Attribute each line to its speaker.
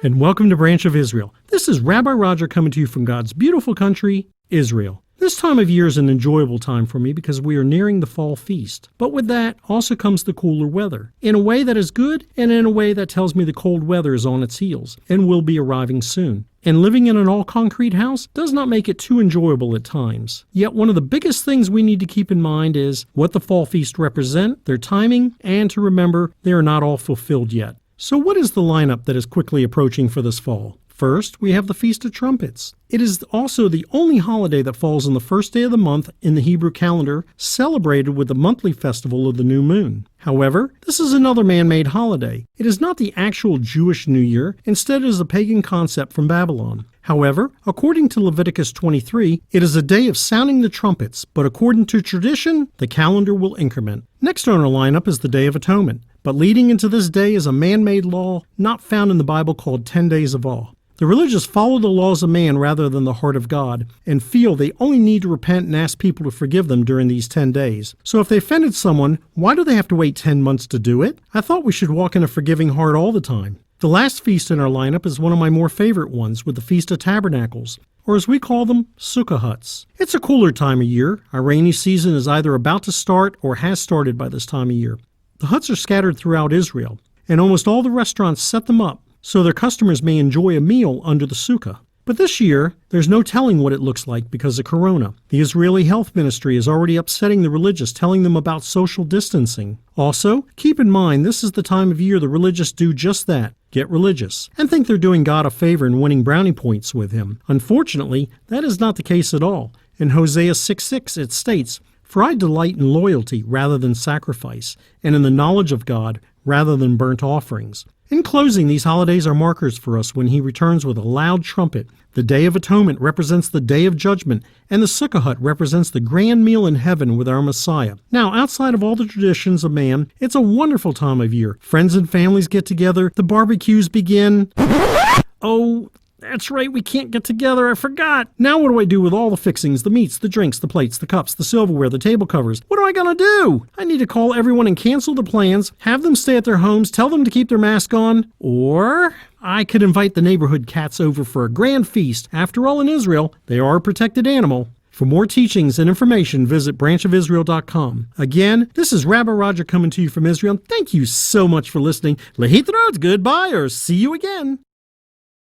Speaker 1: And welcome to Branch of Israel. This is Rabbi Roger coming to you from God's beautiful country, Israel. This time of year is an enjoyable time for me because we are nearing the fall feast. But with that also comes the cooler weather, in a way that is good and in a way that tells me the cold weather is on its heels and will be arriving soon. And living in an all-concrete house does not make it too enjoyable at times. Yet one of the biggest things we need to keep in mind is what the fall feast represent, their timing, and to remember they are not all fulfilled yet. So what is the lineup that is quickly approaching for this fall? First, we have the Feast of Trumpets. It is also the only holiday that falls on the first day of the month in the Hebrew calendar, celebrated with the monthly festival of the new moon. However, this is another man-made holiday. It is not the actual Jewish New Year, instead it is a pagan concept from Babylon. However, according to Leviticus 23, it is a day of sounding the trumpets, but according to tradition, the calendar will increment. Next on our lineup is the Day of Atonement, but leading into this day is a man-made law not found in the Bible called 10 Days of Awe. The religious follow the laws of man rather than the heart of God and feel they only need to repent and ask people to forgive them during these 10 days. So if they offended someone, why do they have to wait 10 months to do it? I thought we should walk in a forgiving heart all the time. The last feast in our lineup is one of my more favorite ones with the Feast of Tabernacles, or as we call them, Sukkah huts. It's a cooler time of year. Our rainy season is either about to start or has started by this time of year. The huts are scattered throughout Israel, and almost all the restaurants set them up so their customers may enjoy a meal under the sukkah. But this year, there's no telling what it looks like because of Corona. The Israeli Health Ministry is already upsetting the religious, telling them about social distancing. Also, keep in mind this is the time of year the religious do just that, get religious, and think they're doing God a favor and winning brownie points with him. Unfortunately, that is not the case at all. In Hosea 6:6 it states, "For I delight in loyalty rather than sacrifice, and in the knowledge of God rather than burnt offerings." In closing, these holidays are markers for us when he returns with a loud trumpet. The Day of Atonement represents the Day of Judgment, and the Sukkah hut represents the grand meal in heaven with our Messiah. Now, outside of all the traditions of man, it's a wonderful time of year. Friends and families get together, the barbecues begin. Oh, that's right, we can't get together, I forgot. Now what do I do with all the fixings, the meats, the drinks, the plates, the cups, the silverware, the table covers? What am I gonna do? I need to call everyone and cancel the plans, have them stay at their homes, tell them to keep their mask on, or I could invite the neighborhood cats over for a grand feast. After all, in Israel, they are a protected animal. For more teachings and information, visit branchofisrael.com. Again, this is Rabbi Roger coming to you from Israel. Thank you so much for listening. Lehitraot, goodbye, or see you again.